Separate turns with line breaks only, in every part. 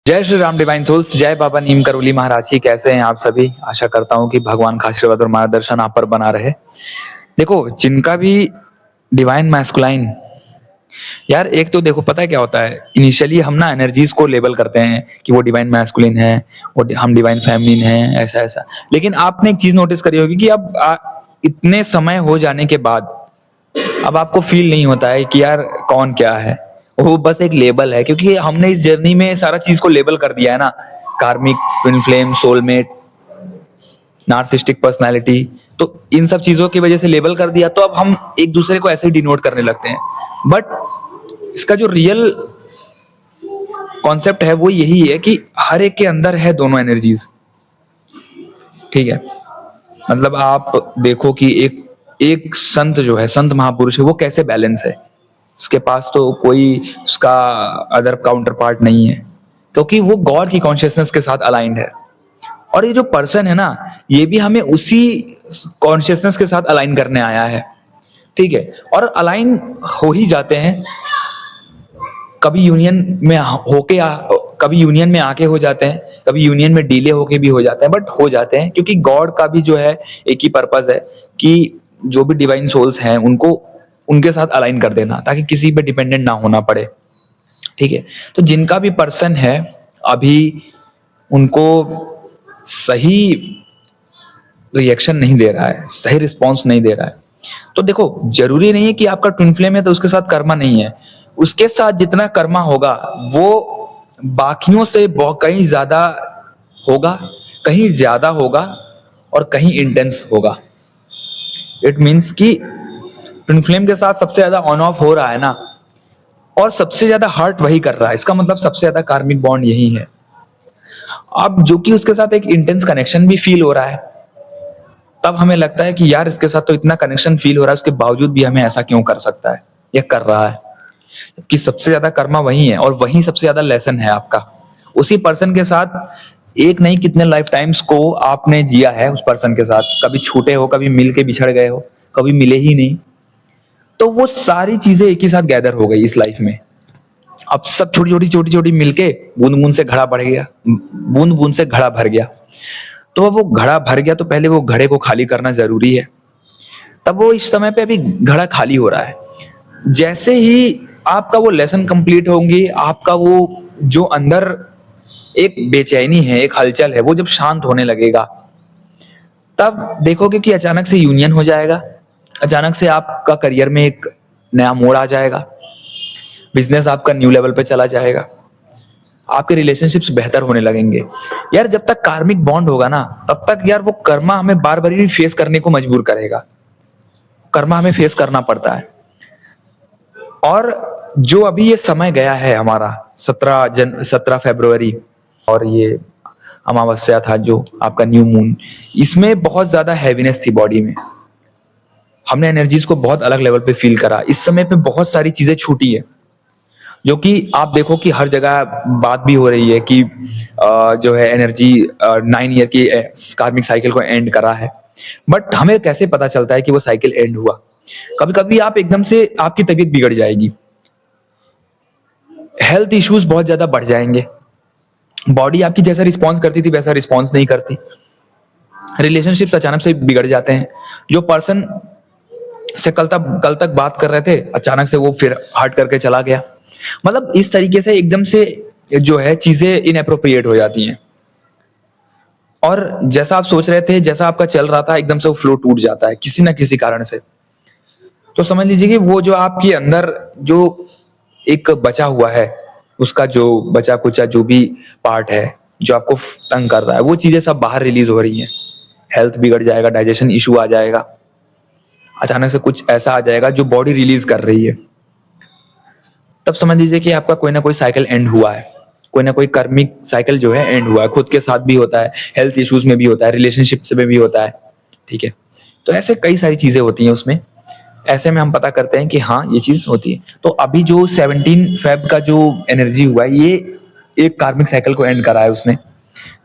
जय Shri Ram divine souls, जय बाबा नीम करोली महाराज की। कैसे हैं आप सभी? आशा करता हूँ कि भगवान का आशीर्वाद और मार्गदर्शन आप पर बना रहे। देखो, जिनका भी डिवाइन मैस्कुलाइन, यार एक तो देखो पता है क्या होता है, इनिशियली हम ना एनर्जीज को लेबल करते हैं कि वो डिवाइन मैस्कुलिन है, वो हम डिवाइन फेमिनिन है, ऐसा ऐसा। लेकिन आपने एक चीज नोटिस करी होगी कि अब इतने समय हो जाने के बाद अब आपको फील नहीं होता है कि यार कौन क्या है। वो बस एक लेबल है, क्योंकि हमने इस जर्नी में सारा चीज को लेबल कर दिया है ना। कार्मिक, twin flame, soulmate, narcissistic personality, तो इन सब चीजों की वजह से लेबल कर दिया, तो अब हम एक दूसरे को ऐसे ही डिनोट करने लगते हैं। बट इसका जो रियल कॉन्सेप्ट है वो यही है कि हर एक के अंदर है दोनों एनर्जीज। ठीक है, मतलब आप देखो कि एक एक संत जो है, संत महापुरुष है, वो कैसे बैलेंस है। उसके पास तो कोई उसका अदर काउंटर पार्ट नहीं है, क्योंकि वो गॉड की कॉन्शियसनेस के साथ अलाइंड है। और ये जो पर्सन है ना, ये भी हमें उसी कॉन्शियसनेस के साथ अलाइन करने आया है। ठीक है, और अलाइन हो ही जाते हैं। कभी यूनियन में होके कभी यूनियन में आके हो जाते हैं, कभी यूनियन में डिले होके भी हो जाते हैं, बट हो जाते हैं, क्योंकि गॉड का भी जो है एक ही पर्पस है कि जो भी डिवाइन सोल्स हैं उनको उनके साथ अलाइन कर देना, ताकि किसी पे डिपेंडेंट ना होना पड़े। ठीक है, तो जिनका भी पर्सन है अभी उनको सही रिएक्शन नहीं दे रहा है, सही रिस्पॉन्स नहीं दे रहा है, तो देखो जरूरी नहीं है कि आपका ट्विन फ्लेम है तो उसके साथ कर्मा नहीं है। उसके साथ जितना कर्मा होगा वो बाकियों से बहुत कहीं ज्यादा होगा, कहीं ज्यादा होगा, और कहीं इंटेंस होगा। इट मीन्स कि ट्विन फ्लेम के साथ सबसे ज्यादा ऑन ऑफ हो रहा है ना, और सबसे ज्यादा हर्ट वही कर रहा है, इसका मतलब सबसे ज्यादा कार्मिक बॉन्ड यही है। अब जो कि उसके साथ एक इंटेंस कनेक्शन भी फील हो रहा है, तब हमें लगता है कि यार इसके साथ तो इतना कनेक्शन फील हो रहा है, उसके बावजूद भी हमें ऐसा क्यों कर सकता है या कर रहा है। कि सबसे ज्यादा कर्मा वही है, और वही सबसे ज्यादा लेसन है आपका। उसी पर्सन के साथ एक नहीं कितने लाइफ टाइम्स को आपने जिया है उस पर्सन के साथ। कभी छूटे हो, कभी मिल के बिछड़ गए हो, कभी मिले ही नहीं, तो वो सारी चीजें एक ही साथ गैदर हो गई इस लाइफ में। अब सब छोटी छोटी मिलके बूंद बूंद से घड़ा बढ़ गया, बूंद बूंद से घड़ा भर गया। तो अब वो घड़ा भर गया तो पहले वो घड़े को खाली करना जरूरी है। तब वो इस समय पे अभी घड़ा खाली हो रहा है। जैसे ही आपका वो लेसन कंप्लीट होंगी, आपका वो जो अंदर एक बेचैनी है, एक हलचल है, वो जब शांत होने लगेगा, तब देखोगे कि अचानक से यूनियन हो जाएगा। अचानक से आपका करियर में एक नया मोड़ आ जाएगा, बिजनेस आपका न्यू लेवल पे चला जाएगा, आपके रिलेशनशिप्स बेहतर होने लगेंगे। यार जब तक कार्मिक बॉन्ड होगा ना, तब तक यार वो कर्मा हमें बार बार ही फेस करने को मजबूर करेगा। कर्मा हमें फेस करना पड़ता है। और जो अभी ये समय गया है हमारा 17 फरवरी, और ये अमावस्या था जो आपका न्यू मून, इसमें बहुत ज्यादा हैवीनेस थी बॉडी में। हमने एनर्जीज को बहुत अलग लेवल पे फील करा। इस समय पे बहुत सारी चीजें छूटी है, जो कि आप देखो कि हर जगह बात भी हो रही है कि जो है एनर्जी 9 ईयर की कार्मिक साइकिल को एंड करा है। बट हमें कैसे पता चलता है कि वो साइकिल एंड हुआ? कभी कभी आप एकदम से आपकी तबीयत बिगड़ जाएगी, हेल्थ इश्यूज बहुत ज्यादा बढ़ जाएंगे, बॉडी आपकी जैसा रिस्पॉन्स करती थी वैसा रिस्पॉन्स नहीं करती, रिलेशनशिप्स अचानक से बिगड़ जाते हैं। जो पर्सन से कल तक बात कर रहे थे, अचानक से वो फिर हट करके चला गया। मतलब इस तरीके से एकदम से जो है चीजें इनएप्रोप्रिएट हो जाती हैं, और जैसा आप सोच रहे थे, जैसा आपका चल रहा था, एकदम से वो फ्लो टूट जाता है किसी ना किसी कारण से। तो समझ लीजिए कि वो जो आपके अंदर जो एक बचा हुआ है, उसका जो बचा कुचा जो भी पार्ट है जो आपको तंग कर रहा है, वो चीजें सब बाहर रिलीज हो रही हैं। हेल्थ बिगड़ जाएगा, डाइजेशन इशू आ जाएगा, अचानक से कुछ ऐसा आ जाएगा जो बॉडी रिलीज कर रही है। तब समझ लीजिए कि आपका कोई ना कोई साइकिल एंड हुआ है, कोई ना कोई कर्मिक साइकिल जो है एंड हुआ है। खुद के साथ भी होता है, हेल्थ इश्यूज में भी होता है, रिलेशनशिप में भी होता है। ठीक है, तो ऐसे कई सारी चीजें होती हैं उसमें। ऐसे में हम पता करते हैं कि हाँ ये चीज होती है। तो अभी जो 17 फेब का जो एनर्जी हुआ है, ये एक कार्मिक साइकिल को एंड करा है उसने,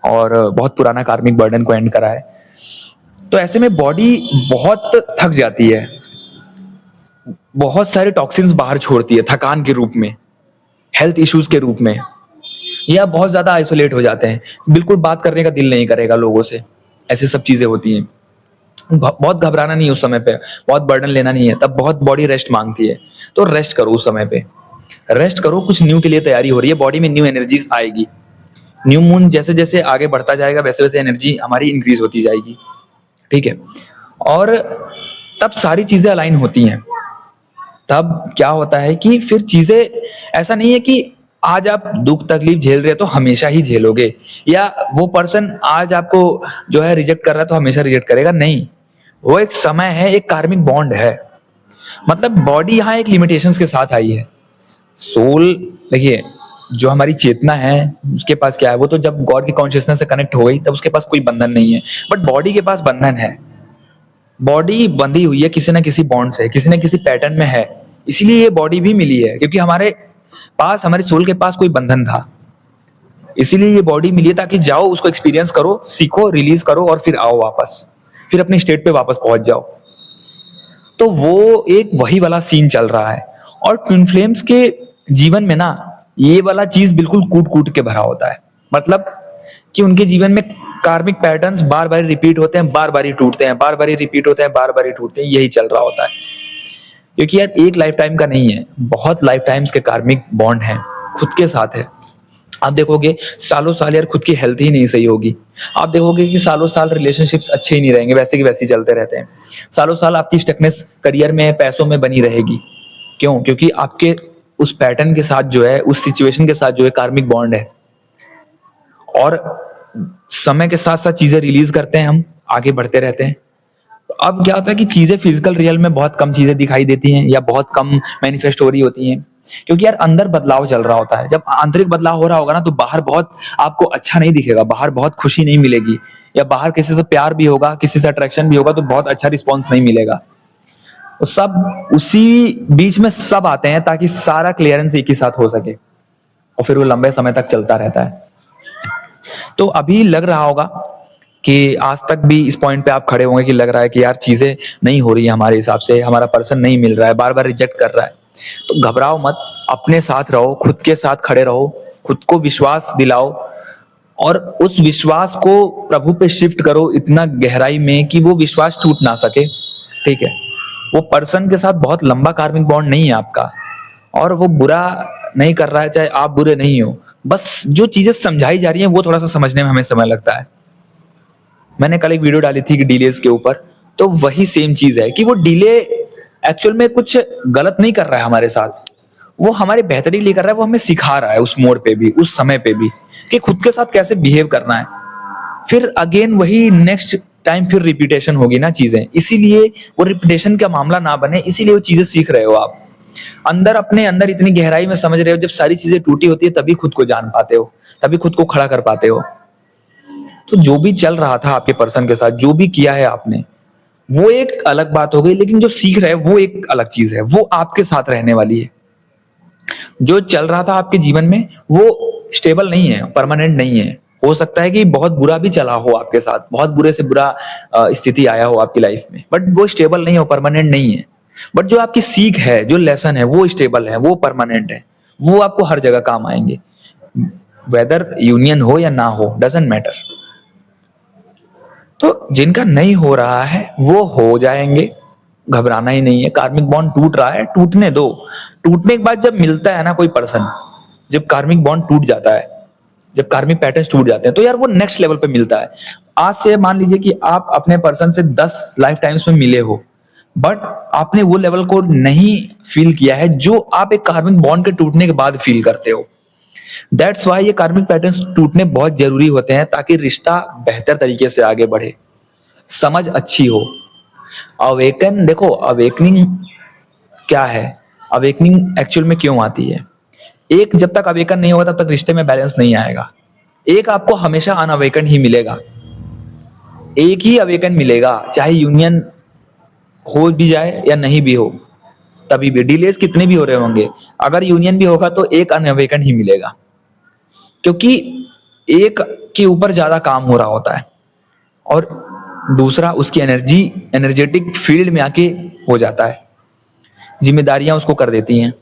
और बहुत पुराना कार्मिक बर्डन को एंड करा है। तो ऐसे में बॉडी बहुत थक जाती है, बहुत सारे टॉक्सिन्स बाहर छोड़ती है थकान के रूप में, हेल्थ इश्यूज के रूप में। या बहुत ज्यादा आइसोलेट हो जाते हैं, बिल्कुल बात करने का दिल नहीं करेगा लोगों से, ऐसी सब चीजें होती हैं। बहुत घबराना नहीं है उस समय पे, बहुत बर्डन लेना नहीं है, तब बहुत बॉडी रेस्ट मांगती है। तो रेस्ट करो उस समय पे, रेस्ट करो, कुछ न्यू के लिए तैयारी हो रही है, बॉडी में न्यू एनर्जीज आएगी। न्यू मून जैसे जैसे आगे बढ़ता जाएगा वैसे वैसे एनर्जी हमारी इंक्रीज होती जाएगी, ठीक है। और तब सारी चीजें अलाइन होती हैं। तब क्या होता है कि फिर चीजें, ऐसा नहीं है कि आज आप दुख तकलीफ झेल रहे हो तो हमेशा ही झेलोगे, या वो पर्सन आज आपको जो है रिजेक्ट कर रहा है तो हमेशा रिजेक्ट करेगा, नहीं। वो एक समय है, एक कार्मिक बॉन्ड है। मतलब बॉडी यहाँ एक लिमिटेशंस के साथ आई है। सोल, देखिए, जो हमारी चेतना है उसके पास क्या है, वो तो जब गॉड की कॉन्शियसनेस से कनेक्ट हो गई तब उसके पास कोई बंधन नहीं है। बट बॉडी के पास बंधन है, बॉडी बंधी हुई है किसी ना किसी बॉन्ड से, किसी ना किसी पैटर्न में है। इसीलिए ये बॉडी भी मिली है, क्योंकि हमारे पास, हमारे सोल के पास कोई बंधन था, इसीलिए ये बॉडी मिली है, ताकि जाओ उसको एक्सपीरियंस करो, सीखो, रिलीज करो और फिर आओ वापस, फिर अपने स्टेट पे वापस पहुंच जाओ। तो वो एक वही वाला सीन चल रहा है। और ट्विन फ्लेम्स के जीवन में ना ये वाला चीज बिल्कुल कूट कूट के भरा होता है। मतलब कि उनके जीवन में कार्मिक पैटर्न्स बार बार रिपीट होते हैं, बार बार ही टूटते हैं, बार बार ही रिपीट होते हैं, बार बार ही टूटते हैं, यही चल रहा होता है। क्योंकि यार एक लाइफ टाइम का नहीं है, बहुत लाइफ टाइम्स के कार्मिक बॉन्ड हैं, खुद के साथ है। आप देखोगे सालों साल यार खुद की हेल्थ ही नहीं सही होगी, आप देखोगे कि सालों साल रिलेशनशिप्स अच्छे ही नहीं रहेंगे, वैसे की वैसे ही चलते रहते हैं। सालों साल आपकी स्टकनेस करियर में, पैसों में बनी रहेगी। क्यों? क्योंकि आपके उस पैटर्न के साथ जो है, उस सिचुएशन के साथ जो है कार्मिक बॉन्ड है। और समय के साथ साथ चीजें रिलीज करते हैं, हम आगे बढ़ते रहते हैं। अब क्या होता है कि चीजें फिजिकल रियल में बहुत कम चीजें दिखाई देती हैं, या बहुत कम मैनिफेस्ट हो रही होती हैं, क्योंकि यार अंदर बदलाव चल रहा होता है। जब आंतरिक बदलाव हो रहा होगा ना, तो बाहर बहुत आपको अच्छा नहीं दिखेगा, बाहर बहुत खुशी नहीं मिलेगी, या बाहर किसी से प्यार भी होगा, किसी से अट्रैक्शन भी होगा तो बहुत अच्छा रिस्पॉन्स नहीं मिलेगा। तो सब उसी बीच में सब आते हैं ताकि सारा क्लियरेंस एक ही साथ हो सके, और फिर वो लंबे समय तक चलता रहता है। तो अभी लग रहा होगा कि आज तक भी इस पॉइंट पे आप खड़े होंगे कि लग रहा है कि यार चीजें नहीं हो रही है हमारे हिसाब से, हमारा पर्सन नहीं मिल रहा है, बार बार रिजेक्ट कर रहा है। तो घबराओ मत, अपने साथ रहो, खुद के साथ खड़े रहो, खुद को विश्वास दिलाओ, और उस विश्वास को प्रभु पे शिफ्ट करो इतना गहराई में कि वो विश्वास टूट ना सके, ठीक है। वो पर्सन के साथ बहुत लंबा कार्मिक बॉन्ड नहीं है आपका, और वो बुरा नहीं कर रहा है, चाहे आप बुरे नहीं हो, बस जो चीजें समझाई जा रही हैं वो थोड़ा सा समझने में हमें समय लगता है। मैंने कल एक वीडियो डाली थी कि डिलेस के ऊपर, तो वही सेम चीज है कि वो डिले एक्चुअल में कुछ गलत नहीं कर रहा है हमारे साथ, वो हमारे बेहतरी लिए कर रहा है, वो हमें सिखा रहा है उस मोड़ पे भी, उस समय पे भी, कि खुद के साथ कैसे बिहेव करना है। फिर अगेन वही नेक्स्ट टाइम फिर रिपीटेशन होगी ना चीजें, इसीलिए वो रिपीटेशन का मामला ना बने, इसीलिए वो चीजें सीख रहे हो आप अंदर, अपने अंदर इतनी गहराई में समझ रहे हो। जब सारी चीजें टूटी होती है तभी खुद को जान पाते हो, तभी खुद को खड़ा कर पाते हो। तो जो भी चल रहा था आपके पर्सन के साथ, जो भी किया है आपने, वो एक अलग बात हो गई, लेकिन जो सीख रहे हैं वो एक अलग चीज है, वो आपके साथ रहने वाली है। जो चल रहा था आपके जीवन में वो स्टेबल नहीं है, परमानेंट नहीं है। हो सकता है कि बहुत बुरा भी चला हो आपके साथ, बहुत बुरे से बुरा स्थिति आया हो आपकी लाइफ में, बट वो स्टेबल नहीं हो, परमानेंट नहीं है। बट जो आपकी सीख है, जो लेसन है, वो स्टेबल है, वो परमानेंट है, वो आपको हर जगह काम आएंगे। वेदर यूनियन हो या ना हो, डजेंट मैटर। तो जिनका नहीं हो रहा है वो हो जाएंगे, घबराना ही नहीं है। कार्मिक बॉन्ड टूट रहा है, टूटने दो। टूटने के बाद जब मिलता है ना कोई पर्सन, जब कार्मिक बॉन्ड टूट जाता है, जब कार्मिक पैटर्न्स टूट जाते हैं, तो यार वो नेक्स्ट लेवल पे मिलता है। आज से मान लीजिए कि आप अपने पर्सन से 10 लाइफ टाइम्स में मिले हो, बट आपने वो लेवल को नहीं फील किया है जो आप एक कार्मिक बॉन्ड के टूटने के बाद फील करते हो। दैट्स वाई ये कार्मिक पैटर्न्स टूटने बहुत जरूरी होते हैं, ताकि रिश्ता बेहतर तरीके से आगे बढ़े, समझ अच्छी हो। अवेकन, देखो अवेकनिंग क्या है, अवेकनिंग एक्चुअल में क्यों आती है। एक, जब तक अवेकन नहीं होगा तब तक रिश्ते में बैलेंस नहीं आएगा। एक आपको हमेशा अनअवेकन ही मिलेगा, एक ही अवेकन मिलेगा, चाहे यूनियन हो भी जाए या नहीं भी हो। तभी भी डिलेस कितने भी हो रहे होंगे, अगर यूनियन भी होगा तो एक अनअवेकन ही मिलेगा, क्योंकि एक के ऊपर ज्यादा काम हो रहा होता है, और दूसरा उसकी एनर्जेटिक फील्ड में आके हो जाता है, जिम्मेदारियां उसको कर देती हैं।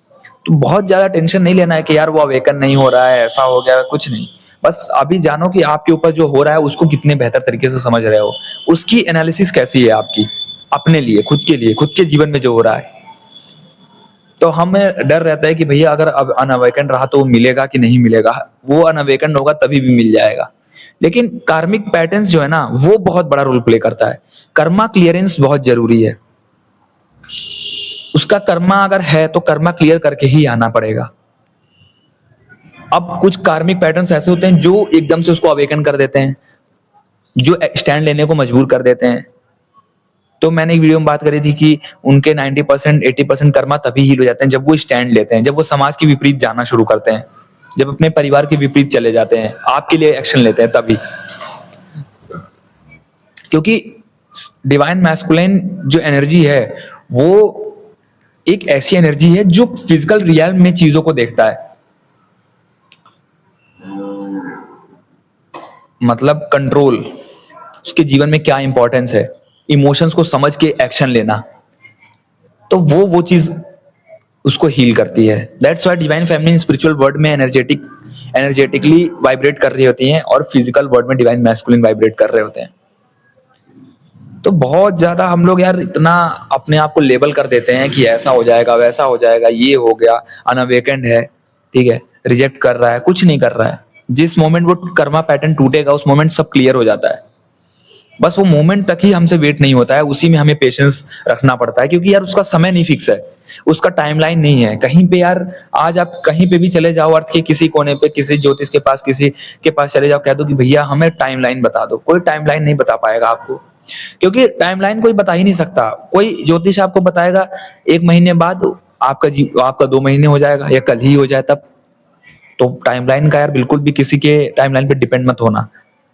तो बहुत ज्यादा टेंशन नहीं लेना है कि यार वो अवेकन नहीं हो रहा है, ऐसा हो गया, कुछ नहीं। बस अभी जानो कि आपके ऊपर जो हो रहा है उसको कितने बेहतर तरीके से समझ रहे हो, उसकी एनालिसिस कैसी है आपकी, अपने लिए, खुद के जीवन में जो हो रहा है। तो हमें डर रहता है कि भैया अगर अब अनअवेकन रहा तो वो मिलेगा कि नहीं मिलेगा। वो अनअवेकन होगा तभी भी मिल जाएगा। लेकिन कार्मिक पैटर्न्स जो है ना, वो बहुत बड़ा रोल प्ले करता है। कर्मा क्लियरेंस बहुत जरूरी है। उसका कर्मा अगर है तो कर्मा क्लियर करके ही आना पड़ेगा। अब कुछ कार्मिक पैटर्न्स ऐसे होते हैं जो एकदम से उसको अवेकन कर देते हैं, जो स्टैंड लेने को मजबूर कर देते हैं। तो मैंने एक वीडियो में बात करी थी कि उनके 90% 80% कर्मा तभी हील हो जाते हैं जब वो स्टैंड लेते हैं, जब वो समाज के विपरीत जाना शुरू करते हैं, जब अपने परिवार के विपरीत चले जाते हैं, आपके लिए एक्शन लेते हैं तभी। क्योंकि डिवाइन मैस्कुलिन जो एनर्जी है वो एक ऐसी एनर्जी है जो फिजिकल रियल में चीजों को देखता है। मतलब कंट्रोल, उसके जीवन में क्या इंपॉर्टेंस है, इमोशंस को समझ के एक्शन लेना, तो वो चीज उसको हील करती है। That's why divine feminine spiritual world में एनर्जेटिकली वाइब्रेट कर रही होती हैं और फिजिकल वर्ल्ड में डिवाइन मैस्कुलिन वाइब्रेट कर रहे होते हैं। तो बहुत ज्यादा हम लोग यार इतना अपने आप को लेबल कर देते हैं कि ऐसा हो जाएगा, वैसा हो जाएगा, ये हो गया, अनअवेकेंड है, ठीक है, रिजेक्ट कर रहा है, कुछ नहीं कर रहा है। जिस मोमेंट वो कर्मा पैटर्न टूटेगा उस मोमेंट सब क्लियर हो जाता है। बस वो मोमेंट तक ही हमसे वेट नहीं होता है, उसी में हमें पेशेंस रखना पड़ता है। क्योंकि यार उसका समय नहीं फिक्स है, उसका टाइमलाइन नहीं है। कहीं पे यार आज आप कहीं पे भी चले जाओ, अर्थ के किसी कोने पे, किसी ज्योतिष के पास, किसी के पास चले जाओ, कह दो कि भैया हमें टाइमलाइन बता दो, कोई टाइमलाइन नहीं बता पाएगा आपको। क्योंकि टाइमलाइन कोई बता ही नहीं सकता। कोई ज्योतिष आपको बताएगा 1 महीने बाद आपका 2 महीने हो जाएगा या कल ही हो जाए तब। तो टाइमलाइन का यार बिल्कुल भी किसी के टाइमलाइन पे डिपेंड मत होना।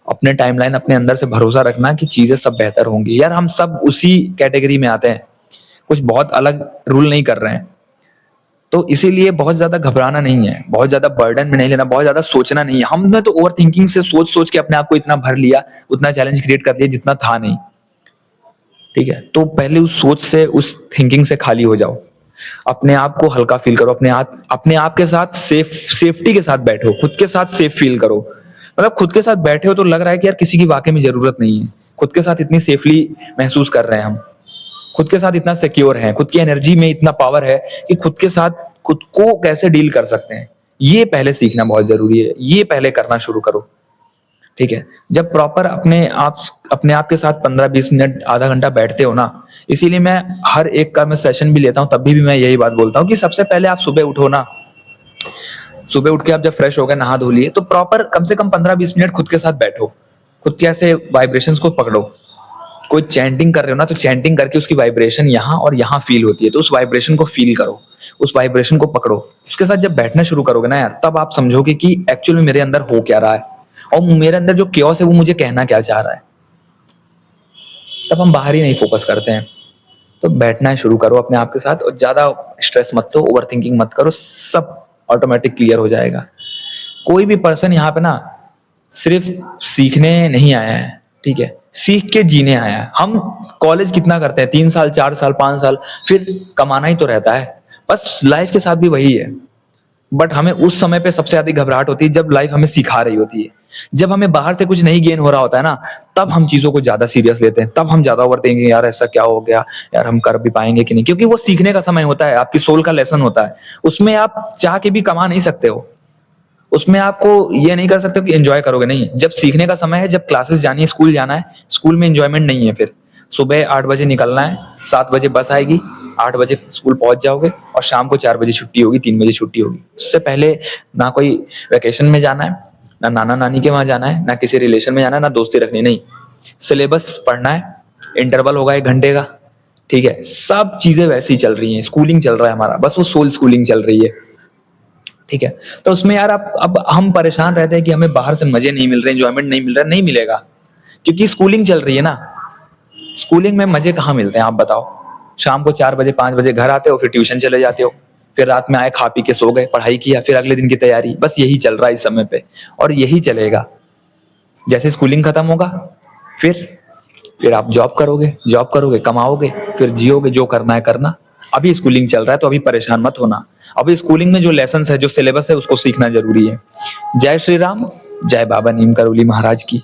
अपने टाइमलाइन, अपने अंदर से भरोसा रखना कि चीजें सब बेहतर होंगी। यार हम सब उसी कैटेगरी में आते हैं, कुछ बहुत अलग रूल नहीं कर रहे हैं। तो इसीलिए बहुत ज्यादा घबराना नहीं है, बहुत ज्यादा बर्डन में नहीं लेना, बहुत ज्यादा सोचना नहीं है। हमने तो ओवर थिंकिंग से सोच सोच के अपने आप को इतना भर लिया, उतना चैलेंज क्रिएट कर दिया जितना था नहीं। ठीक है, तो पहले उस सोच से, उस थिंकिंग से खाली हो जाओ। अपने आप को हल्का फील करो, अपने आप के साथ सेफ्टी के साथ बैठो, खुद के साथ सेफ फील करो। मतलब खुद के साथ बैठे हो तो लग रहा है कि यार किसी की वाकई में जरूरत नहीं है। खुद के साथ इतनी सेफली महसूस कर रहे हैं हम, खुद के साथ इतना सिक्योर हैं, खुद की एनर्जी में इतना पावर है कि खुद के साथ खुद को कैसे डील कर सकते हैं। ये पहले सीखना बहुत जरूरी है, ये पहले करना शुरू करो। ठीक है, जब प्रॉपर अपने आप के साथ 15-20 मिनट, आधा घंटा बैठते हो ना, इसीलिए मैं हर एक का मैं सेशन भी लेता हूँ, तभी भी मैं यही बात बोलता हूँ कि सबसे पहले आप सुबह उठो ना, सुबह उठ के आप जब फ्रेश हो गए, नहा धो लिए, तो प्रॉपर कम से कम 15-20 मिनट खुद के साथ बैठो, खुद के ऐसे वाइब्रेशंस को पकड़ो। कोई चैंटिंग कर रहे हो ना, तो चैंटिंग करके उसकी वाइब्रेशन यहाँ और यहाँ फील होती है, तो उस वाइब्रेशन को फील करो, उस वाइब्रेशन को पकड़ो। उसके साथ जब बैठना शुरू करोगे ना यार, तब आप समझोगे कि एक्चुअली मेरे अंदर हो क्या रहा है और मेरे अंदर जो क्योस है वो मुझे कहना क्या चाह रहा है। तब हम बाहर ही नहीं फोकस करते हैं। तो बैठना शुरू करो अपने आप के साथ, और ज्यादा स्ट्रेस मत लो, ओवर थिंकिंग मत करो, सब ऑटोमेटिक क्लियर हो जाएगा। कोई भी पर्सन यहाँ पे ना सिर्फ सीखने नहीं आया है, ठीक है, सीख के जीने आया है। हम कॉलेज कितना करते हैं, 3 साल, 4 साल, 5 साल, फिर कमाना ही तो रहता है। बस लाइफ के साथ भी वही है। बट हमें उस समय पे सबसे ज्यादा घबराहट होती है जब लाइफ हमें सिखा रही होती है। जब हमें बाहर से कुछ नहीं गेन हो रहा होता है ना, तब हम चीजों को ज्यादा सीरियस लेते हैं, तब हम ज्यादा ओवरथिंकिंग, यार ऐसा क्या हो गया, यार हम कर भी पाएंगे कि नहीं। क्योंकि वो सीखने का समय होता है, आपकी सोल का लेसन होता है, उसमें आप चाह के भी कमा नहीं सकते हो। उसमें आपको ये नहीं कर सकते कि एंजॉय करोगे, नहीं। जब सीखने का समय है, जब क्लासेस जानी है, स्कूल जाना है, स्कूल में एंजॉयमेंट नहीं है। फिर सुबह 8 बजे निकलना है, 7 बजे बस आएगी, 8 बजे स्कूल पहुंच जाओगे और शाम को 4 बजे छुट्टी होगी, 3 बजे छुट्टी होगी। उससे पहले ना कोई वैकेशन में जाना है, ना नाना नानी के वहां जाना है, ना किसी रिलेशन में जाना है, ना दोस्ती रखनी, नहीं। सिलेबस पढ़ना है, इंटरवल होगा 1 घंटे का, ठीक है। सब चीजें वैसी चल रही हैं, स्कूलिंग चल रहा है हमारा, बस वो सोल स्कूलिंग चल रही है, ठीक है। तो उसमें यार अब हम परेशान रहते हैं कि हमें बाहर से मजे नहीं मिल रहे, एंजॉयमेंट नहीं मिल रहा, नहीं मिलेगा, क्योंकि स्कूलिंग चल रही है ना। स्कूलिंग में मजे कहाँ मिलते हैं आप बताओ। शाम को 4 बजे 5 बजे घर आते हो, फिर ट्यूशन चले जाते हो, फिर रात में आए, खा पी के सो गए, पढ़ाई किया, फिर अगले दिन की तैयारी, बस यही चल रहा है इस समय पे, और यही चलेगा। जैसे स्कूलिंग खत्म होगा, फिर आप जॉब करोगे, कमाओगे, फिर जियोगे, जो करना है करना, अभी स्कूलिंग चल रहा है तो अभी परेशान मत होना। अभी स्कूलिंग में जो लेसन है, जो सिलेबस है, उसको सीखना जरूरी है। जय श्री राम, जय बाबा नीम करोली महाराज की।